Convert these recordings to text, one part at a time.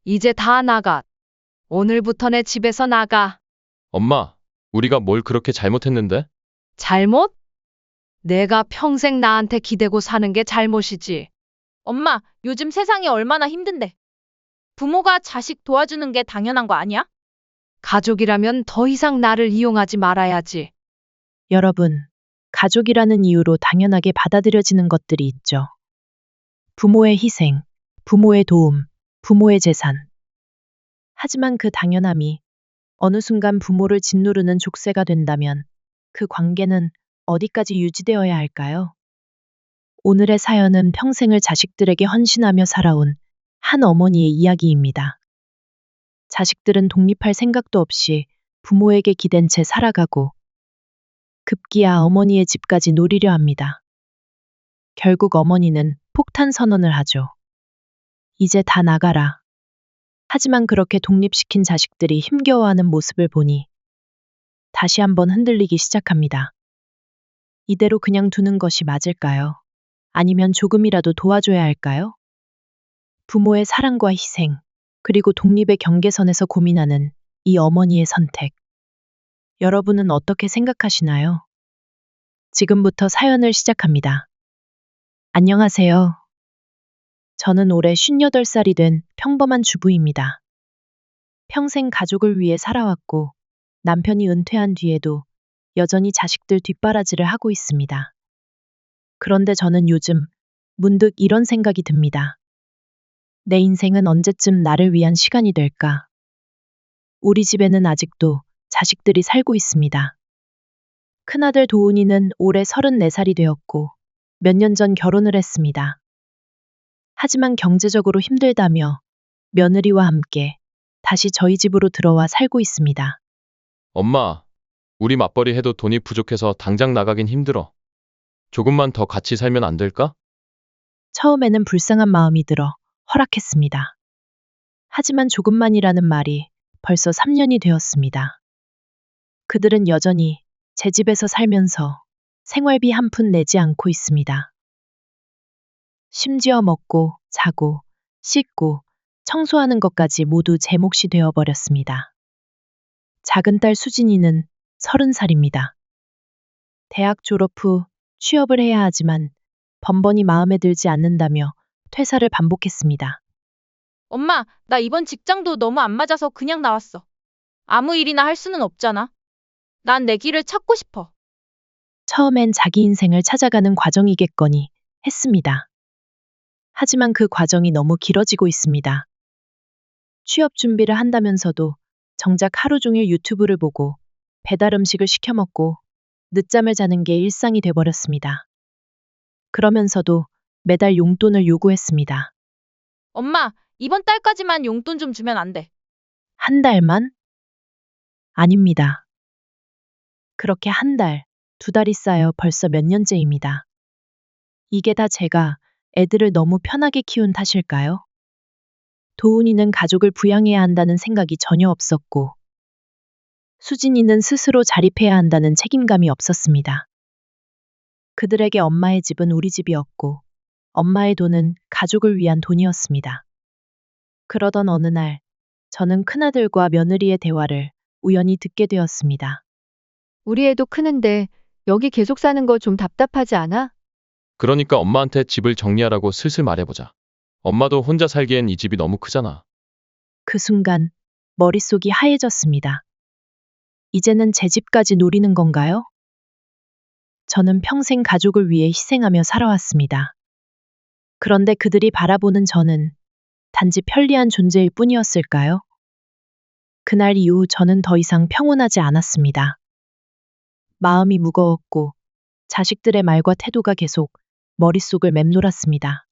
이제 다 나가. 오늘부터 내 집에서 나가. 엄마, 우리가 뭘 그렇게 잘못했는데? 잘못? 내가 평생 나한테 기대고 사는 게 잘못이지. 엄마, 요즘 세상이 얼마나 힘든데. 부모가 자식 도와주는 게 당연한 거 아니야? 가족이라면 더 이상 나를 이용하지 말아야지. 여러분, 가족이라는 이유로 당연하게 받아들여지는 것들이 있죠. 부모의 희생, 부모의 도움, 부모의 재산. 하지만 그 당연함이 어느 순간 부모를 짓누르는 족쇄가 된다면 그 관계는 어디까지 유지되어야 할까요? 오늘의 사연은 평생을 자식들에게 헌신하며 살아온 한 어머니의 이야기입니다. 자식들은 독립할 생각도 없이 부모에게 기댄 채 살아가고 급기야 어머니의 집까지 노리려 합니다. 결국 어머니는 폭탄 선언을 하죠. 이제 다 나가라. 하지만 그렇게 독립시킨 자식들이 힘겨워하는 모습을 보니 다시 한번 흔들리기 시작합니다. 이대로 그냥 두는 것이 맞을까요? 아니면 조금이라도 도와줘야 할까요? 부모의 사랑과 희생, 그리고 독립의 경계선에서 고민하는 이 어머니의 선택. 여러분은 어떻게 생각하시나요? 지금부터 사연을 시작합니다. 안녕하세요. 저는 올해 58살이 된 평범한 주부입니다. 평생 가족을 위해 살아왔고 남편이 은퇴한 뒤에도 여전히 자식들 뒷바라지를 하고 있습니다. 그런데 저는 요즘 문득 이런 생각이 듭니다. 내 인생은 언제쯤 나를 위한 시간이 될까? 우리 집에는 아직도 자식들이 살고 있습니다. 큰아들 도훈이는 올해 34살이 되었고 몇 년 전 결혼을 했습니다. 하지만 경제적으로 힘들다며 며느리와 함께 다시 저희 집으로 들어와 살고 있습니다. 엄마, 우리 맞벌이 해도 돈이 부족해서 당장 나가긴 힘들어. 조금만 더 같이 살면 안 될까? 처음에는 불쌍한 마음이 들어 허락했습니다. 하지만 조금만이라는 말이 벌써 3년이 되었습니다. 그들은 여전히 제 집에서 살면서 생활비 한 푼 내지 않고 있습니다. 심지어 먹고, 자고, 씻고, 청소하는 것까지 모두 제 몫이 되어버렸습니다. 작은 딸 수진이는 30살입니다. 대학 졸업 후 취업을 해야 하지만 번번이 마음에 들지 않는다며 퇴사를 반복했습니다. 엄마, 나 이번 직장도 너무 안 맞아서 그냥 나왔어. 아무 일이나 할 수는 없잖아. 난 내 길을 찾고 싶어. 처음엔 자기 인생을 찾아가는 과정이겠거니 했습니다. 하지만 그 과정이 너무 길어지고 있습니다. 취업 준비를 한다면서도 정작 하루 종일 유튜브를 보고 배달 음식을 시켜 먹고 늦잠을 자는 게 일상이 돼버렸습니다. 그러면서도 매달 용돈을 요구했습니다. 엄마, 이번 달까지만 용돈 좀 주면 안 돼. 한 달만? 아닙니다. 그렇게 한 달, 두 달이 쌓여 벌써 몇 년째입니다. 이게 다 제가 애들을 너무 편하게 키운 탓일까요? 도훈이는 가족을 부양해야 한다는 생각이 전혀 없었고, 수진이는 스스로 자립해야 한다는 책임감이 없었습니다. 그들에게 엄마의 집은 우리 집이었고, 엄마의 돈은 가족을 위한 돈이었습니다. 그러던 어느 날, 저는 큰아들과 며느리의 대화를 우연히 듣게 되었습니다. 우리 애도 크는데 여기 계속 사는 거 좀 답답하지 않아? 그러니까 엄마한테 집을 정리하라고 슬슬 말해보자. 엄마도 혼자 살기엔 이 집이 너무 크잖아. 그 순간 머릿속이 하얘졌습니다. 이제는 제 집까지 노리는 건가요? 저는 평생 가족을 위해 희생하며 살아왔습니다. 그런데 그들이 바라보는 저는 단지 편리한 존재일 뿐이었을까요? 그날 이후 저는 더 이상 평온하지 않았습니다. 마음이 무거웠고 자식들의 말과 태도가 계속 머릿속을 맴돌았습니다.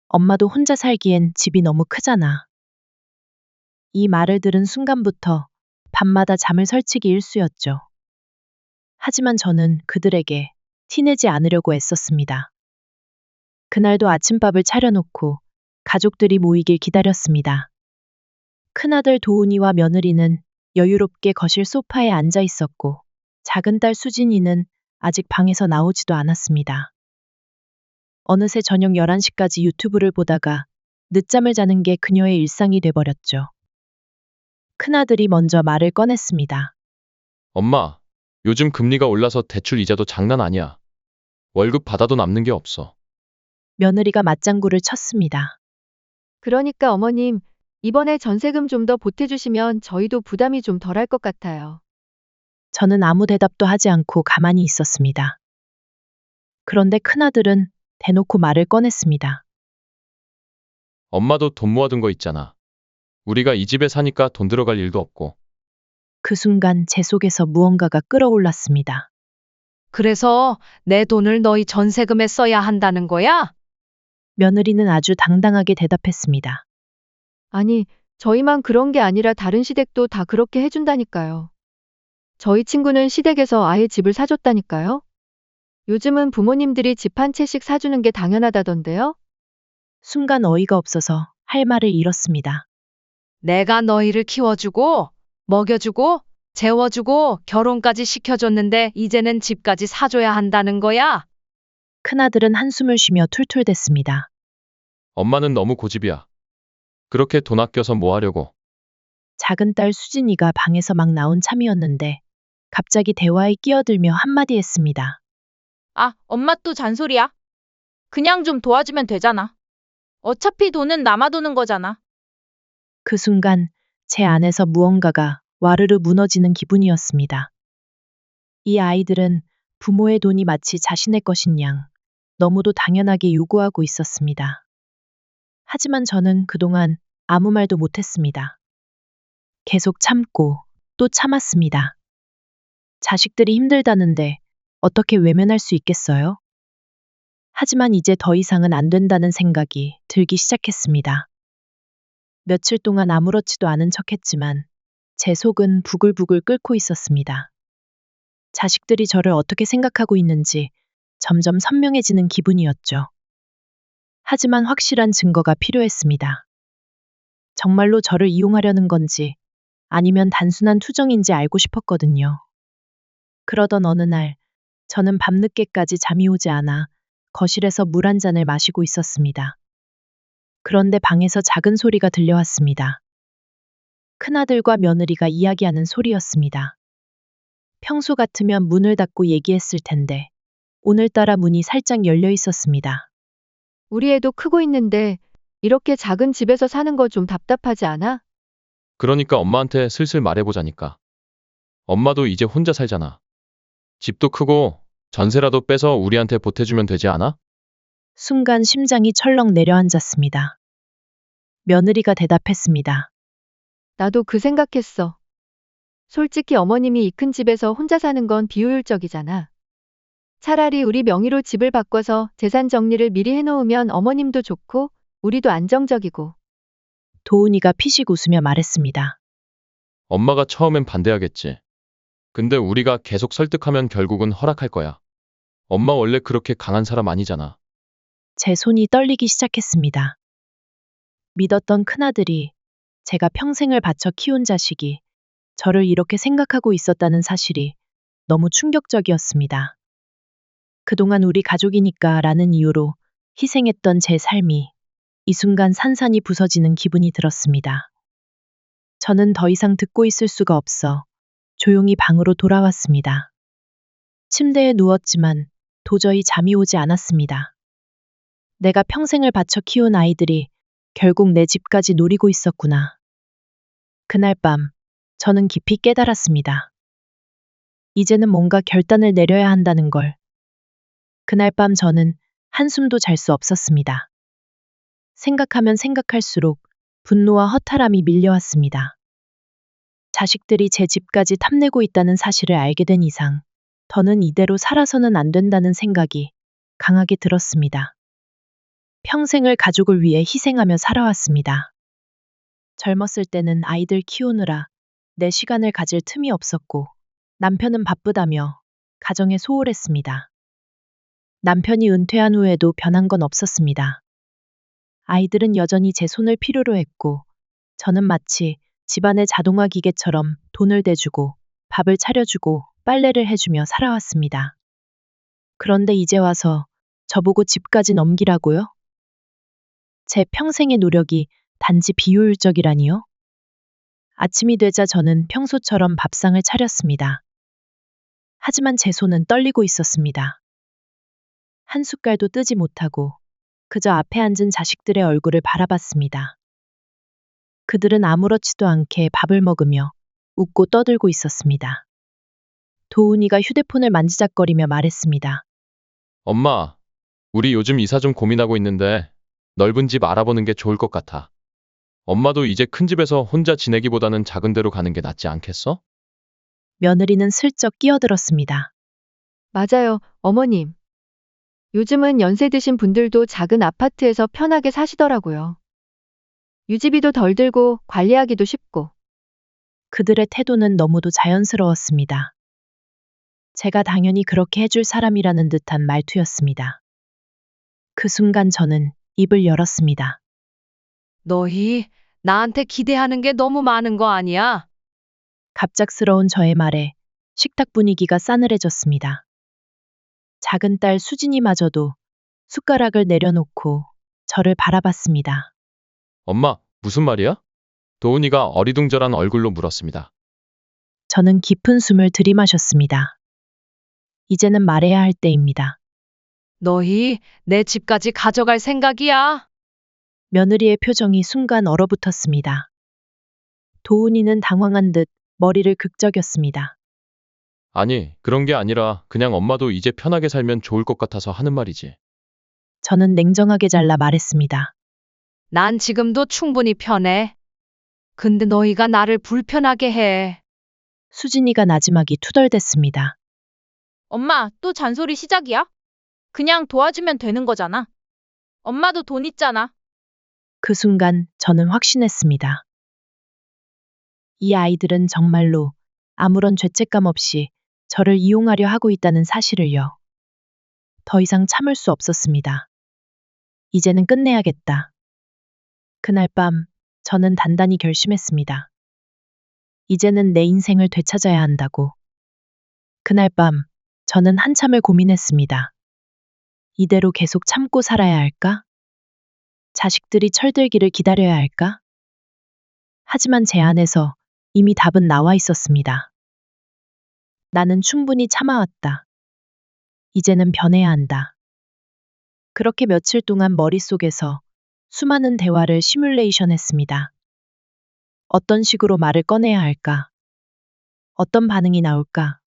엄마도 혼자 살기엔 집이 너무 크잖아. 이 말을 들은 순간부터 밤마다 잠을 설치기 일쑤였죠. 하지만 저는 그들에게 티내지 않으려고 애썼습니다. 그날도 아침밥을 차려놓고 가족들이 모이길 기다렸습니다. 큰아들 도훈이와 며느리는 여유롭게 거실 소파에 앉아 있었고, 작은 딸 수진이는 아직 방에서 나오지도 않았습니다. 어느새 저녁 11시까지 유튜브를 보다가 늦잠을 자는 게 그녀의 일상이 돼버렸죠. 큰아들이 먼저 말을 꺼냈습니다. 엄마, 요즘 금리가 올라서 대출 이자도 장난 아니야. 월급 받아도 남는 게 없어. 며느리가 맞장구를 쳤습니다. 그러니까 어머님, 이번에 전세금 좀 더 보태주시면 저희도 부담이 좀 덜할 것 같아요. 저는 아무 대답도 하지 않고 가만히 있었습니다. 그런데 큰아들은 대놓고 말을 꺼냈습니다. 엄마도 돈 모아둔 거 있잖아. 우리가 이 집에 사니까 돈 들어갈 일도 없고. 그 순간 제 속에서 무언가가 끓어올랐습니다. 그래서 내 돈을 너희 전세금에 써야 한다는 거야? 며느리는 아주 당당하게 대답했습니다. 아니, 저희만 그런 게 아니라 다른 시댁도 다 그렇게 해준다니까요. 저희 친구는 시댁에서 아예 집을 사줬다니까요. 요즘은 부모님들이 집 한 채씩 사주는 게 당연하다던데요. 순간 어이가 없어서 할 말을 잃었습니다. 내가 너희를 키워주고, 먹여주고, 재워주고, 결혼까지 시켜줬는데 이제는 집까지 사줘야 한다는 거야? 큰아들은 한숨을 쉬며 툴툴댔습니다. 엄마는 너무 고집이야. 그렇게 돈 아껴서 뭐 하려고. 작은 딸 수진이가 방에서 막 나온 참이었는데 갑자기 대화에 끼어들며 한마디 했습니다. 아, 엄마 또 잔소리야? 그냥 좀 도와주면 되잖아. 어차피 돈은 남아도는 거잖아. 그 순간 제 안에서 무언가가 와르르 무너지는 기분이었습니다. 이 아이들은 부모의 돈이 마치 자신의 것인 양 너무도 당연하게 요구하고 있었습니다. 하지만 저는 그동안 아무 말도 못했습니다. 계속 참고 또 참았습니다. 자식들이 힘들다는데 어떻게 외면할 수 있겠어요? 하지만 이제 더 이상은 안 된다는 생각이 들기 시작했습니다. 며칠 동안 아무렇지도 않은 척했지만 제 속은 부글부글 끓고 있었습니다. 자식들이 저를 어떻게 생각하고 있는지 점점 선명해지는 기분이었죠. 하지만 확실한 증거가 필요했습니다. 정말로 저를 이용하려는 건지 아니면 단순한 투정인지 알고 싶었거든요. 그러던 어느 날 저는 밤늦게까지 잠이 오지 않아 거실에서 물 한 잔을 마시고 있었습니다. 그런데 방에서 작은 소리가 들려왔습니다. 큰아들과 며느리가 이야기하는 소리였습니다. 평소 같으면 문을 닫고 얘기했을 텐데 오늘따라 문이 살짝 열려 있었습니다. 우리 애도 크고 있는데 이렇게 작은 집에서 사는 거 좀 답답하지 않아? 그러니까 엄마한테 슬슬 말해보자니까. 엄마도 이제 혼자 살잖아. 집도 크고 전세라도 빼서 우리한테 보태주면 되지 않아? 순간 심장이 철렁 내려앉았습니다. 며느리가 대답했습니다. 나도 그 생각했어. 솔직히 어머님이 이 큰 집에서 혼자 사는 건 비효율적이잖아. 차라리 우리 명의로 집을 바꿔서 재산 정리를 미리 해놓으면 어머님도 좋고 우리도 안정적이고. 도훈이가 피식 웃으며 말했습니다. 엄마가 처음엔 반대하겠지. 근데 우리가 계속 설득하면 결국은 허락할 거야. 엄마 원래 그렇게 강한 사람 아니잖아. 제 손이 떨리기 시작했습니다. 믿었던 큰아들이 제가 평생을 바쳐 키운 자식이 저를 이렇게 생각하고 있었다는 사실이 너무 충격적이었습니다. 그동안 우리 가족이니까 라는 이유로 희생했던 제 삶이 이 순간 산산이 부서지는 기분이 들었습니다. 저는 더 이상 듣고 있을 수가 없어 조용히 방으로 돌아왔습니다. 침대에 누웠지만 도저히 잠이 오지 않았습니다. 내가 평생을 바쳐 키운 아이들이 결국 내 집까지 노리고 있었구나. 그날 밤 저는 깊이 깨달았습니다. 이제는 뭔가 결단을 내려야 한다는 걸. 그날 밤 저는 한숨도 잘 수 없었습니다. 생각하면 생각할수록 분노와 허탈함이 밀려왔습니다. 자식들이 제 집까지 탐내고 있다는 사실을 알게 된 이상 더는 이대로 살아서는 안 된다는 생각이 강하게 들었습니다. 평생을 가족을 위해 희생하며 살아왔습니다. 젊었을 때는 아이들 키우느라 내 시간을 가질 틈이 없었고 남편은 바쁘다며 가정에 소홀했습니다. 남편이 은퇴한 후에도 변한 건 없었습니다. 아이들은 여전히 제 손을 필요로 했고 저는 마치 집안의 자동화 기계처럼 돈을 대주고 밥을 차려주고 빨래를 해주며 살아왔습니다. 그런데 이제 와서 저보고 집까지 넘기라고요? 제 평생의 노력이 단지 비효율적이라니요? 아침이 되자 저는 평소처럼 밥상을 차렸습니다. 하지만 제 손은 떨리고 있었습니다. 한 숟갈도 뜨지 못하고 그저 앞에 앉은 자식들의 얼굴을 바라봤습니다. 그들은 아무렇지도 않게 밥을 먹으며 웃고 떠들고 있었습니다. 도훈이가 휴대폰을 만지작거리며 말했습니다. 엄마, 우리 요즘 이사 좀 고민하고 있는데 넓은 집 알아보는 게 좋을 것 같아. 엄마도 이제 큰 집에서 혼자 지내기보다는 작은 데로 가는 게 낫지 않겠어? 며느리는 슬쩍 끼어들었습니다. 맞아요, 어머님. 요즘은 연세 드신 분들도 작은 아파트에서 편하게 사시더라고요. 유지비도 덜 들고 관리하기도 쉽고. 그들의 태도는 너무도 자연스러웠습니다. 제가 당연히 그렇게 해줄 사람이라는 듯한 말투였습니다. 그 순간 저는 입을 열었습니다. 너희 나한테 기대하는 게 너무 많은 거 아니야? 갑작스러운 저의 말에 식탁 분위기가 싸늘해졌습니다. 작은 딸 수진이마저도 숟가락을 내려놓고 저를 바라봤습니다. 엄마, 무슨 말이야? 도훈이가 어리둥절한 얼굴로 물었습니다. 저는 깊은 숨을 들이마셨습니다. 이제는 말해야 할 때입니다. 너희 내 집까지 가져갈 생각이야? 며느리의 표정이 순간 얼어붙었습니다. 도훈이는 당황한 듯 머리를 극적였습니다. 아니, 그런 게 아니라 그냥 엄마도 이제 편하게 살면 좋을 것 같아서 하는 말이지. 저는 냉정하게 잘라 말했습니다. 난 지금도 충분히 편해. 근데 너희가 나를 불편하게 해. 수진이가 나지막이 투덜댔습니다. 엄마, 또 잔소리 시작이야? 그냥 도와주면 되는 거잖아. 엄마도 돈 있잖아. 그 순간 저는 확신했습니다. 이 아이들은 정말로 아무런 죄책감 없이 저를 이용하려 하고 있다는 사실을요. 더 이상 참을 수 없었습니다. 이제는 끝내야겠다. 그날 밤 저는 단단히 결심했습니다. 이제는 내 인생을 되찾아야 한다고. 그날 밤 저는 한참을 고민했습니다. 이대로 계속 참고 살아야 할까? 자식들이 철들기를 기다려야 할까? 하지만 제 안에서 이미 답은 나와 있었습니다. 나는 충분히 참아왔다. 이제는 변해야 한다. 그렇게 며칠 동안 머릿속에서 수많은 대화를 시뮬레이션 했습니다. 어떤 식으로 말을 꺼내야 할까? 어떤 반응이 나올까?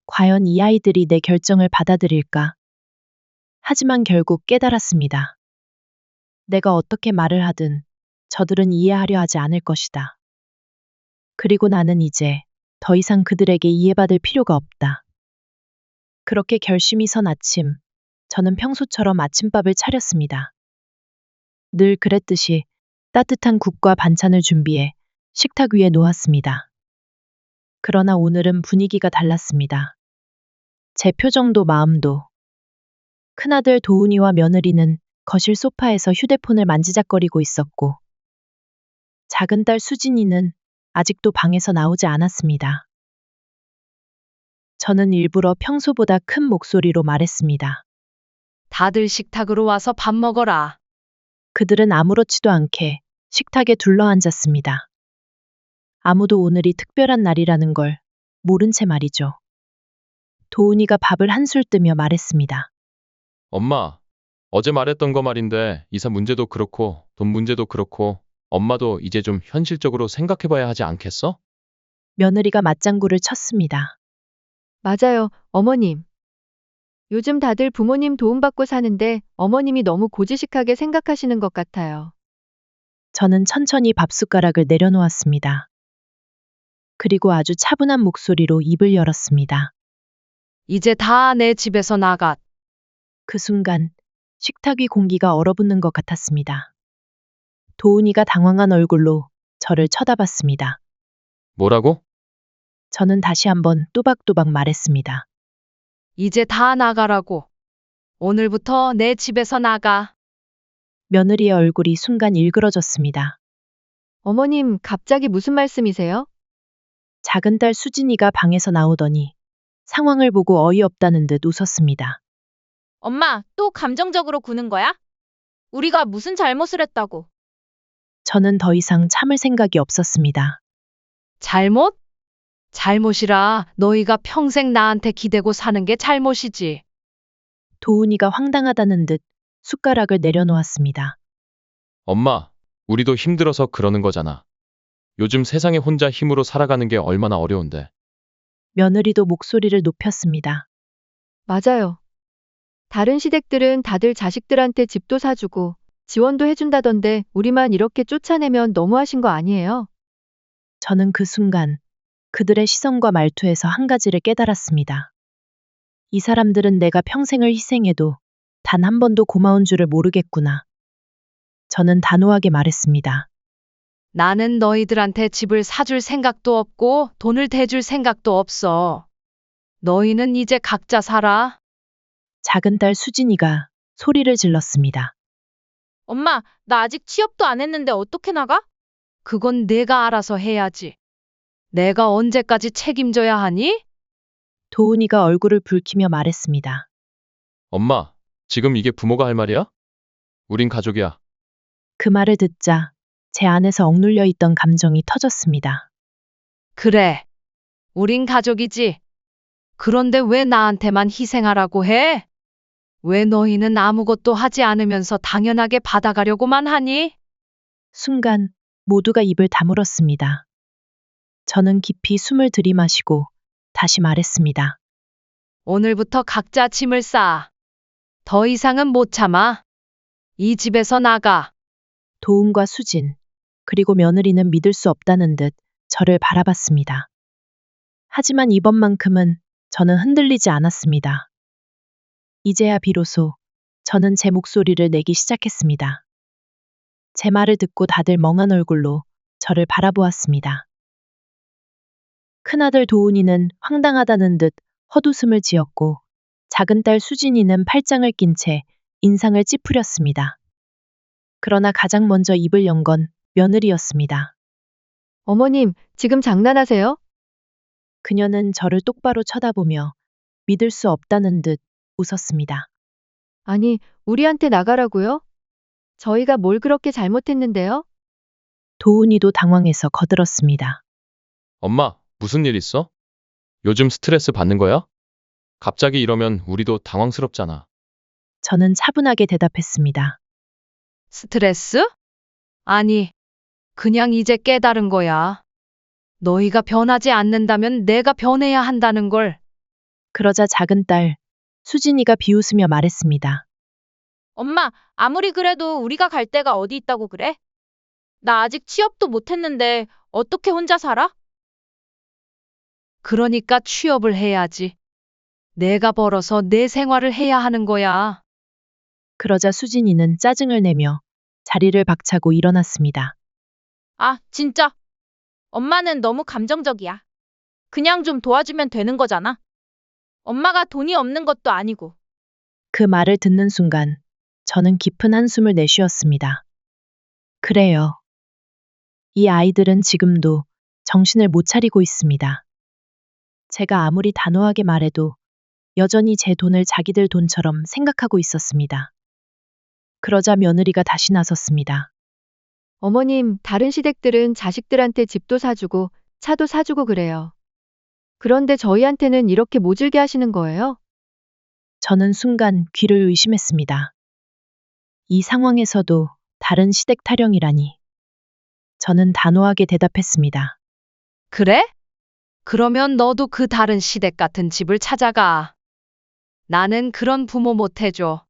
과연 이 아이들이 내 결정을 받아들일까? 하지만 결국 깨달았습니다. 내가 어떻게 말을 하든 저들은 이해하려 하지 않을 것이다. 그리고 나는 이제 더 이상 그들에게 이해받을 필요가 없다. 그렇게 결심이 선 아침, 저는 평소처럼 아침밥을 차렸습니다. 늘 그랬듯이 따뜻한 국과 반찬을 준비해 식탁 위에 놓았습니다. 그러나 오늘은 분위기가 달랐습니다. 제 표정도 마음도. 큰아들 도훈이와 며느리는 거실 소파에서 휴대폰을 만지작거리고 있었고, 작은 딸 수진이는 아직도 방에서 나오지 않았습니다. 저는 일부러 평소보다 큰 목소리로 말했습니다. 다들 식탁으로 와서 밥 먹어라. 그들은 아무렇지도 않게 식탁에 둘러앉았습니다. 아무도 오늘이 특별한 날이라는 걸 모른 채 말이죠. 도훈이가 밥을 한술 뜨며 말했습니다. 엄마, 어제 말했던 거 말인데 이사 문제도 그렇고 돈 문제도 그렇고 엄마도 이제 좀 현실적으로 생각해봐야 하지 않겠어? 며느리가 맞장구를 쳤습니다. 맞아요, 어머님. 요즘 다들 부모님 도움받고 사는데 어머님이 너무 고지식하게 생각하시는 것 같아요. 저는 천천히 밥숟가락을 내려놓았습니다. 그리고 아주 차분한 목소리로 입을 열었습니다. 이제 다 내 집에서 나가. 그 순간 식탁 위 공기가 얼어붙는 것 같았습니다. 도훈이가 당황한 얼굴로 저를 쳐다봤습니다. 뭐라고? 저는 다시 한번 또박또박 말했습니다. 이제 다 나가라고. 오늘부터 내 집에서 나가. 며느리의 얼굴이 순간 일그러졌습니다. 어머님, 갑자기 무슨 말씀이세요? 작은 딸 수진이가 방에서 나오더니 상황을 보고 어이없다는 듯 웃었습니다. 엄마, 또 감정적으로 구는 거야? 우리가 무슨 잘못을 했다고. 저는 더 이상 참을 생각이 없었습니다. 잘못? 잘못이라 너희가 평생 나한테 기대고 사는 게 잘못이지. 도훈이가 황당하다는 듯 숟가락을 내려놓았습니다. 엄마, 우리도 힘들어서 그러는 거잖아. 요즘 세상에 혼자 힘으로 살아가는 게 얼마나 어려운데. 며느리도 목소리를 높였습니다. 맞아요. 다른 시댁들은 다들 자식들한테 집도 사주고 지원도 해준다던데 우리만 이렇게 쫓아내면 너무하신 거 아니에요? 저는 그 순간 그들의 시선과 말투에서 한 가지를 깨달았습니다. 이 사람들은 내가 평생을 희생해도 단 한 번도 고마운 줄을 모르겠구나. 저는 단호하게 말했습니다. 나는 너희들한테 집을 사줄 생각도 없고 돈을 대줄 생각도 없어. 너희는 이제 각자 살아. 작은 딸 수진이가 소리를 질렀습니다. 엄마, 나 아직 취업도 안 했는데 어떻게 나가? 그건 내가 알아서 해야지. 내가 언제까지 책임져야 하니? 도훈이가 얼굴을 붉히며 말했습니다. 엄마, 지금 이게 부모가 할 말이야? 우린 가족이야. 그 말을 듣자 제 안에서 억눌려 있던 감정이 터졌습니다. 그래. 우린 가족이지. 그런데 왜 나한테만 희생하라고 해? 왜 너희는 아무것도 하지 않으면서 당연하게 받아가려고만 하니? 순간 모두가 입을 다물었습니다. 저는 깊이 숨을 들이마시고 다시 말했습니다. 오늘부터 각자 짐을 싸. 더 이상은 못 참아. 이 집에서 나가. 도훈과 수진, 그리고 며느리는 믿을 수 없다는 듯 저를 바라봤습니다. 하지만 이번만큼은 저는 흔들리지 않았습니다. 이제야 비로소 저는 제 목소리를 내기 시작했습니다. 제 말을 듣고 다들 멍한 얼굴로 저를 바라보았습니다. 큰아들 도훈이는 황당하다는 듯 헛웃음을 지었고 작은 딸 수진이는 팔짱을 낀 채 인상을 찌푸렸습니다. 그러나 가장 먼저 입을 연 건 며느리였습니다. 어머님, 지금 장난하세요? 그녀는 저를 똑바로 쳐다보며 믿을 수 없다는 듯 웃었습니다. 아니, 우리한테 나가라고요? 저희가 뭘 그렇게 잘못했는데요? 도훈이도 당황해서 거들었습니다. 엄마, 무슨 일 있어? 요즘 스트레스 받는 거야? 갑자기 이러면 우리도 당황스럽잖아. 저는 차분하게 대답했습니다. 스트레스? 아니, 그냥 이제 깨달은 거야. 너희가 변하지 않는다면 내가 변해야 한다는 걸. 그러자 작은 딸 수진이가 비웃으며 말했습니다. 엄마, 아무리 그래도 우리가 갈 데가 어디 있다고 그래? 나 아직 취업도 못 했는데 어떻게 혼자 살아? 그러니까 취업을 해야지. 내가 벌어서 내 생활을 해야 하는 거야. 그러자 수진이는 짜증을 내며 자리를 박차고 일어났습니다. 아, 진짜. 엄마는 너무 감정적이야. 그냥 좀 도와주면 되는 거잖아. 엄마가 돈이 없는 것도 아니고. 그 말을 듣는 순간 저는 깊은 한숨을 내쉬었습니다. 그래요. 이 아이들은 지금도 정신을 못 차리고 있습니다. 제가 아무리 단호하게 말해도 여전히 제 돈을 자기들 돈처럼 생각하고 있었습니다. 그러자 며느리가 다시 나섰습니다. 어머님, 다른 시댁들은 자식들한테 집도 사주고 차도 사주고 그래요. 그런데 저희한테는 이렇게 모질게 하시는 거예요? 저는 순간 귀를 의심했습니다. 이 상황에서도 다른 시댁 타령이라니. 저는 단호하게 대답했습니다. 그래? 그러면 너도 그 다른 시댁 같은 집을 찾아가. 나는 그런 부모 못 해줘.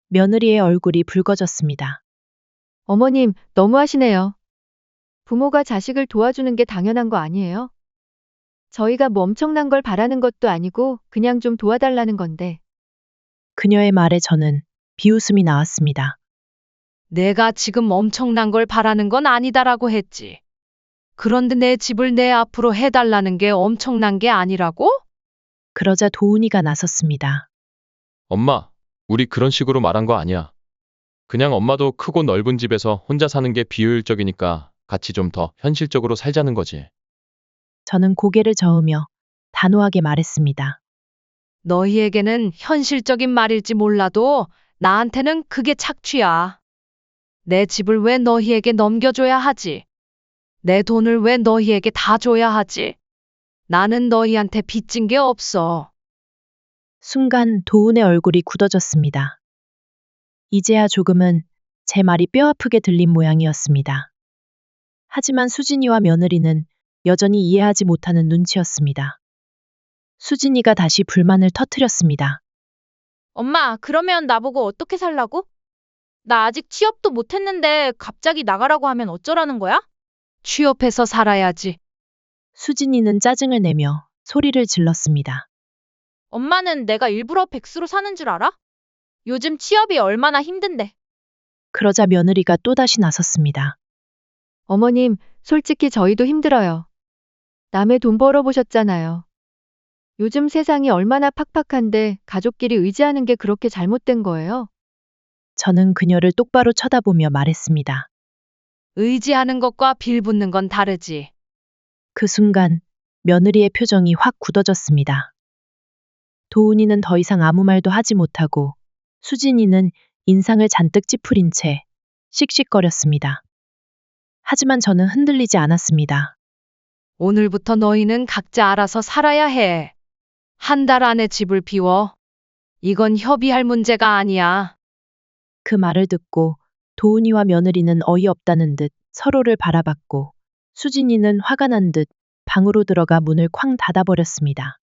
며느리의 얼굴이 붉어졌습니다. 어머님, 너무하시네요. 부모가 자식을 도와주는 게 당연한 거 아니에요? 저희가 뭐 엄청난 걸 바라는 것도 아니고 그냥 좀 도와달라는 건데. 그녀의 말에 저는 비웃음이 나왔습니다. 내가 지금 엄청난 걸 바라는 건 아니다라고 했지. 그런데 내 집을 내 앞으로 해달라는 게 엄청난 게 아니라고? 그러자 도훈이가 나섰습니다. 엄마, 우리 그런 식으로 말한 거 아니야. 그냥 엄마도 크고 넓은 집에서 혼자 사는 게 비효율적이니까 같이 좀 더 현실적으로 살자는 거지. 저는 고개를 저으며 단호하게 말했습니다. 너희에게는 현실적인 말일지 몰라도 나한테는 그게 착취야. 내 집을 왜 너희에게 넘겨줘야 하지? 내 돈을 왜 너희에게 다 줘야 하지? 나는 너희한테 빚진 게 없어. 순간 도훈의 얼굴이 굳어졌습니다. 이제야 조금은 제 말이 뼈아프게 들린 모양이었습니다. 하지만 수진이와 며느리는 여전히 이해하지 못하는 눈치였습니다. 수진이가 다시 불만을 터뜨렸습니다. 엄마, 그러면 나보고 어떻게 살라고? 나 아직 취업도 못했는데 갑자기 나가라고 하면 어쩌라는 거야? 취업해서 살아야지. 수진이는 짜증을 내며 소리를 질렀습니다. 엄마는 내가 일부러 백수로 사는 줄 알아? 요즘 취업이 얼마나 힘든데. 그러자 며느리가 또다시 나섰습니다. 어머님, 솔직히 저희도 힘들어요. 남의 돈 벌어보셨잖아요. 요즘 세상이 얼마나 팍팍한데 가족끼리 의지하는 게 그렇게 잘못된 거예요? 저는 그녀를 똑바로 쳐다보며 말했습니다. 의지하는 것과 빌붙는 건 다르지. 그 순간 며느리의 표정이 확 굳어졌습니다. 도훈이는 더 이상 아무 말도 하지 못하고 수진이는 인상을 잔뜩 찌푸린 채 씩씩거렸습니다. 하지만 저는 흔들리지 않았습니다. 오늘부터 너희는 각자 알아서 살아야 해. 한 달 안에 집을 비워. 이건 협의할 문제가 아니야. 그 말을 듣고 도훈이와 며느리는 어이없다는 듯 서로를 바라봤고 수진이는 화가 난 듯 방으로 들어가 문을 쾅 닫아버렸습니다.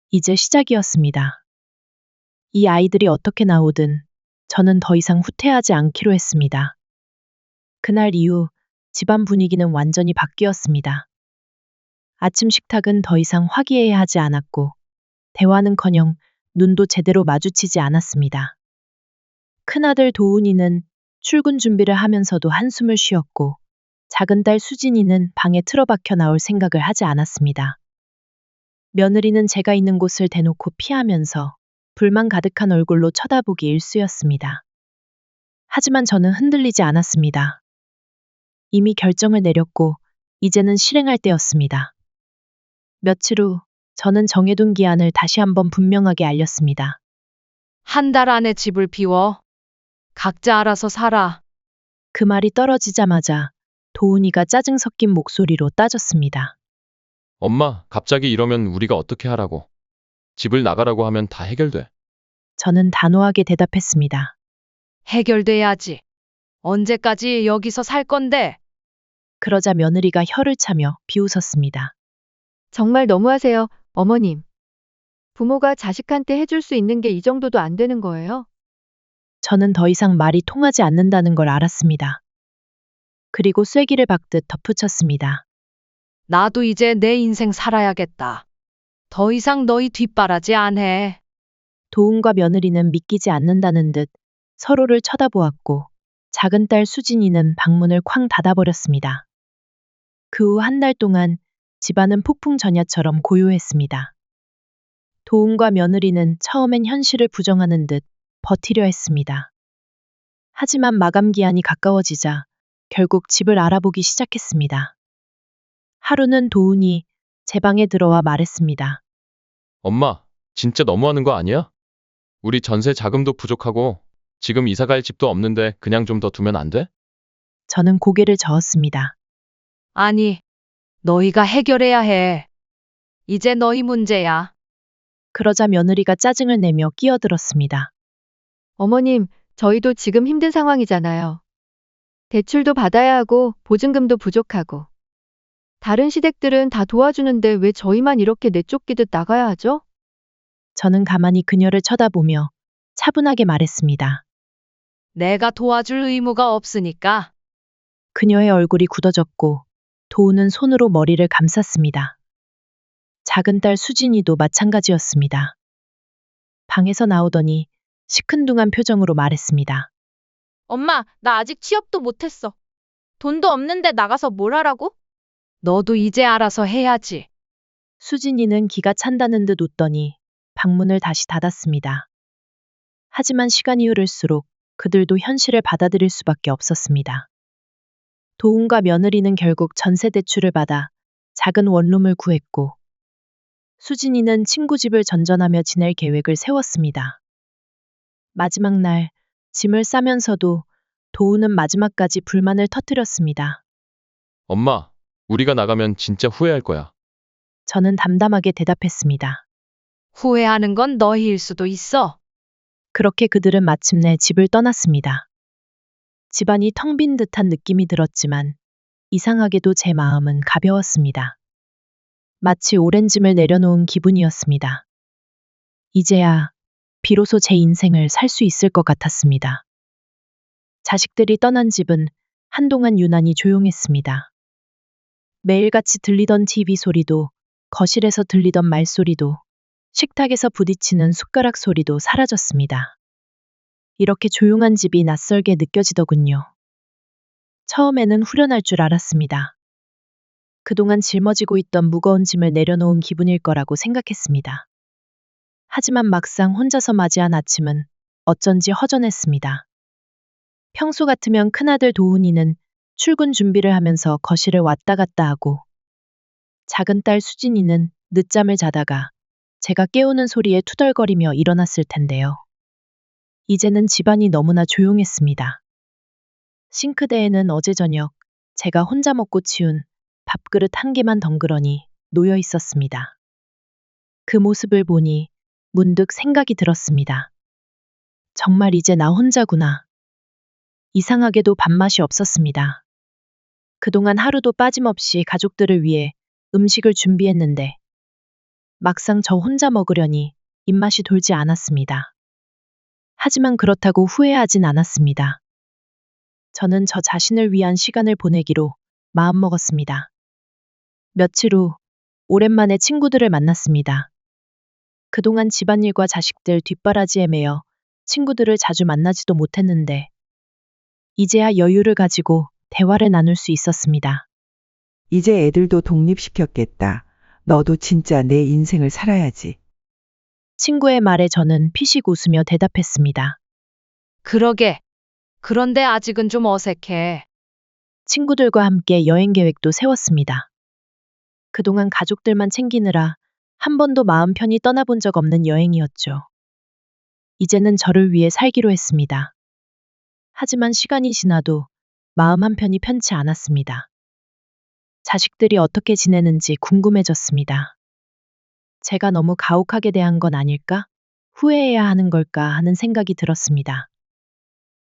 이제 시작이었습니다. 이 아이들이 어떻게 나오든 저는 더 이상 후퇴하지 않기로 했습니다. 그날 이후 집안 분위기는 완전히 바뀌었습니다. 아침 식탁은 더 이상 화기애애하지 않았고 대화는커녕 눈도 제대로 마주치지 않았습니다. 큰아들 도훈이는 출근 준비를 하면서도 한숨을 쉬었고 작은 딸 수진이는 방에 틀어박혀 나올 생각을 하지 않았습니다. 며느리는 제가 있는 곳을 대놓고 피하면서 불만 가득한 얼굴로 쳐다보기 일쑤였습니다. 하지만 저는 흔들리지 않았습니다. 이미 결정을 내렸고 이제는 실행할 때였습니다. 며칠 후 저는 정해둔 기한을 다시 한번 분명하게 알렸습니다. 한 달 안에 집을 비워. 각자 알아서 살아. 그 말이 떨어지자마자 도훈이가 짜증 섞인 목소리로 따졌습니다. 엄마, 갑자기 이러면 우리가 어떻게 하라고? 집을 나가라고 하면 다 해결돼. 저는 단호하게 대답했습니다. 해결돼야지. 언제까지 여기서 살 건데? 그러자 며느리가 혀를 차며 비웃었습니다. 정말 너무하세요, 어머님. 부모가 자식한테 해줄 수 있는 게 이 정도도 안 되는 거예요? 저는 더 이상 말이 통하지 않는다는 걸 알았습니다. 그리고 쐐기를 박듯 덧붙였습니다. 나도 이제 내 인생 살아야겠다. 더 이상 너희 뒷바라지 안 해. 도훈과 며느리는 믿기지 않는다는 듯 서로를 쳐다보았고 작은 딸 수진이는 방문을 쾅 닫아버렸습니다. 그 후 한 달 동안 집안은 폭풍전야처럼 고요했습니다. 도훈과 며느리는 처음엔 현실을 부정하는 듯 버티려 했습니다. 하지만 마감 기한이 가까워지자 결국 집을 알아보기 시작했습니다. 하루는 도훈이 제 방에 들어와 말했습니다. 엄마, 진짜 너무하는 거 아니야? 우리 전세 자금도 부족하고 지금 이사 갈 집도 없는데 그냥 좀 더 두면 안 돼? 저는 고개를 저었습니다. 아니, 너희가 해결해야 해. 이제 너희 문제야. 그러자 며느리가 짜증을 내며 끼어들었습니다. 어머님, 저희도 지금 힘든 상황이잖아요. 대출도 받아야 하고 보증금도 부족하고. 다른 시댁들은 다 도와주는데 왜 저희만 이렇게 내쫓기듯 나가야 하죠? 저는 가만히 그녀를 쳐다보며 차분하게 말했습니다. 내가 도와줄 의무가 없으니까. 그녀의 얼굴이 굳어졌고 도우는 손으로 머리를 감쌌습니다. 작은 딸 수진이도 마찬가지였습니다. 방에서 나오더니 시큰둥한 표정으로 말했습니다. 엄마, 나 아직 취업도 못했어. 돈도 없는데 나가서 뭘 하라고? 너도 이제 알아서 해야지. 수진이는 기가 찬다는 듯 웃더니 방문을 다시 닫았습니다. 하지만 시간이 흐를수록 그들도 현실을 받아들일 수밖에 없었습니다. 도훈과 며느리는 결국 전세 대출을 받아 작은 원룸을 구했고 수진이는 친구 집을 전전하며 지낼 계획을 세웠습니다. 마지막 날 짐을 싸면서도 도우는 마지막까지 불만을 터뜨렸습니다. 엄마, 우리가 나가면 진짜 후회할 거야. 저는 담담하게 대답했습니다. 후회하는 건 너희일 수도 있어. 그렇게 그들은 마침내 집을 떠났습니다. 집안이 텅 빈 듯한 느낌이 들었지만 이상하게도 제 마음은 가벼웠습니다. 마치 오랜 짐을 내려놓은 기분이었습니다. 이제야 비로소 제 인생을 살 수 있을 것 같았습니다. 자식들이 떠난 집은 한동안 유난히 조용했습니다. 매일같이 들리던 TV 소리도, 거실에서 들리던 말소리도, 식탁에서 부딪히는 숟가락 소리도 사라졌습니다. 이렇게 조용한 집이 낯설게 느껴지더군요. 처음에는 후련할 줄 알았습니다. 그동안 짊어지고 있던 무거운 짐을 내려놓은 기분일 거라고 생각했습니다. 하지만 막상 혼자서 맞이한 아침은 어쩐지 허전했습니다. 평소 같으면 큰아들 도훈이는 출근 준비를 하면서 거실을 왔다 갔다 하고, 작은 딸 수진이는 늦잠을 자다가 제가 깨우는 소리에 투덜거리며 일어났을 텐데요. 이제는 집안이 너무나 조용했습니다. 싱크대에는 어제 저녁 제가 혼자 먹고 치운 밥그릇 한 개만 덩그러니 놓여 있었습니다. 그 모습을 보니 문득 생각이 들었습니다. 정말 이제 나 혼자구나. 이상하게도 밥맛이 없었습니다. 그동안 하루도 빠짐없이 가족들을 위해 음식을 준비했는데 막상 저 혼자 먹으려니 입맛이 돌지 않았습니다. 하지만 그렇다고 후회하진 않았습니다. 저는 저 자신을 위한 시간을 보내기로 마음먹었습니다. 며칠 후 오랜만에 친구들을 만났습니다. 그동안 집안일과 자식들 뒷바라지에 매여 친구들을 자주 만나지도 못했는데 이제야 여유를 가지고 대화를 나눌 수 있었습니다. 이제 애들도 독립시켰겠다. 너도 진짜 내 인생을 살아야지. 친구의 말에 저는 피식 웃으며 대답했습니다. 그러게. 그런데 아직은 좀 어색해. 친구들과 함께 여행 계획도 세웠습니다. 그동안 가족들만 챙기느라 한 번도 마음 편히 떠나본 적 없는 여행이었죠. 이제는 저를 위해 살기로 했습니다. 하지만 시간이 지나도 마음 한편이 편치 않았습니다. 자식들이 어떻게 지내는지 궁금해졌습니다. 제가 너무 가혹하게 대한 건 아닐까? 후회해야 하는 걸까 하는 생각이 들었습니다.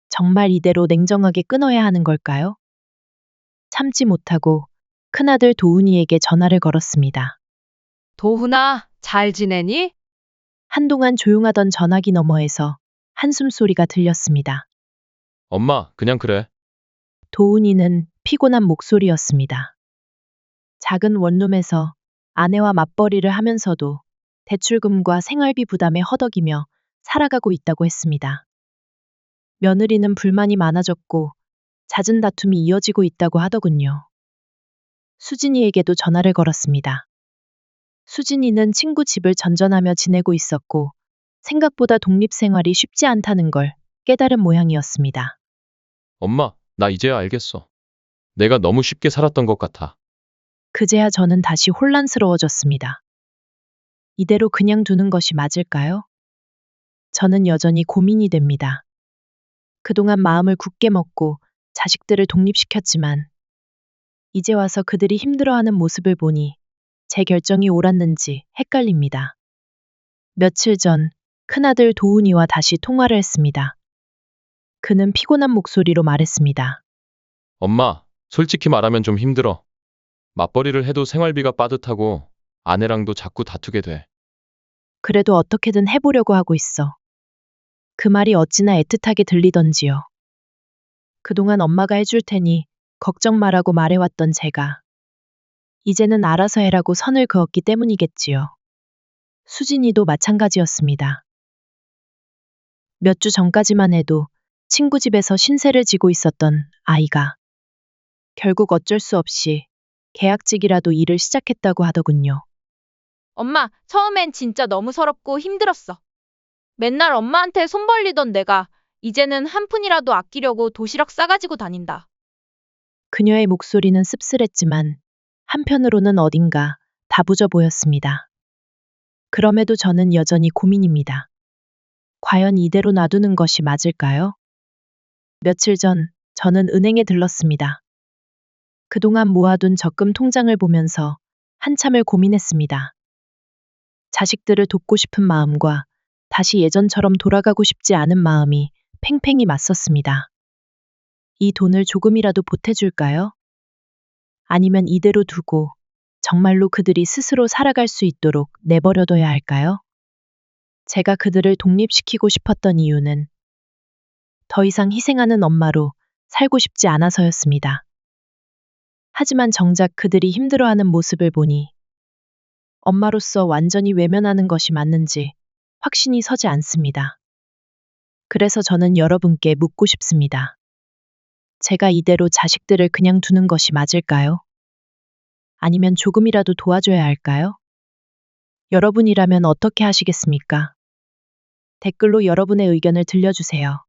정말 이대로 냉정하게 끊어야 하는 걸까요? 참지 못하고 큰아들 도훈이에게 전화를 걸었습니다. 도훈아, 잘 지내니? 한동안 조용하던 전화기 너머에서 한숨 소리가 들렸습니다. 엄마, 그냥 그래. 도훈이는 피곤한 목소리였습니다. 작은 원룸에서 아내와 맞벌이를 하면서도 대출금과 생활비 부담에 허덕이며 살아가고 있다고 했습니다. 며느리는 불만이 많아졌고 잦은 다툼이 이어지고 있다고 하더군요. 수진이에게도 전화를 걸었습니다. 수진이는 친구 집을 전전하며 지내고 있었고 생각보다 독립생활이 쉽지 않다는 걸 깨달은 모양이었습니다. 엄마, 나 이제야 알겠어. 내가 너무 쉽게 살았던 것 같아. 그제야 저는 다시 혼란스러워졌습니다. 이대로 그냥 두는 것이 맞을까요? 저는 여전히 고민이 됩니다. 그동안 마음을 굳게 먹고 자식들을 독립시켰지만 이제 와서 그들이 힘들어하는 모습을 보니 제 결정이 옳았는지 헷갈립니다. 며칠 전 큰아들 도훈이와 다시 통화를 했습니다. 그는 피곤한 목소리로 말했습니다. 엄마, 솔직히 말하면 좀 힘들어. 맞벌이를 해도 생활비가 빠듯하고 아내랑도 자꾸 다투게 돼. 그래도 어떻게든 해보려고 하고 있어. 그 말이 어찌나 애틋하게 들리던지요. 그동안 엄마가 해줄 테니 걱정 말라고 말해왔던 제가 이제는 알아서 해라고 선을 그었기 때문이겠지요. 수진이도 마찬가지였습니다. 몇 주 전까지만 해도 친구 집에서 신세를 지고 있었던 아이가 결국 어쩔 수 없이 계약직이라도 일을 시작했다고 하더군요. 엄마, 처음엔 진짜 너무 서럽고 힘들었어. 맨날 엄마한테 손 벌리던 내가 이제는 한 푼이라도 아끼려고 도시락 싸가지고 다닌다. 그녀의 목소리는 씁쓸했지만 한편으로는 어딘가 다부져 보였습니다. 그럼에도 저는 여전히 고민입니다. 과연 이대로 놔두는 것이 맞을까요? 며칠 전 저는 은행에 들렀습니다. 그동안 모아둔 적금 통장을 보면서 한참을 고민했습니다. 자식들을 돕고 싶은 마음과 다시 예전처럼 돌아가고 싶지 않은 마음이 팽팽히 맞섰습니다. 이 돈을 조금이라도 보태줄까요? 아니면 이대로 두고 정말로 그들이 스스로 살아갈 수 있도록 내버려둬야 할까요? 제가 그들을 독립시키고 싶었던 이유는 더 이상 희생하는 엄마로 살고 싶지 않아서였습니다. 하지만 정작 그들이 힘들어하는 모습을 보니 엄마로서 완전히 외면하는 것이 맞는지 확신이 서지 않습니다. 그래서 저는 여러분께 묻고 싶습니다. 제가 이대로 자식들을 그냥 두는 것이 맞을까요? 아니면 조금이라도 도와줘야 할까요? 여러분이라면 어떻게 하시겠습니까? 댓글로 여러분의 의견을 들려주세요.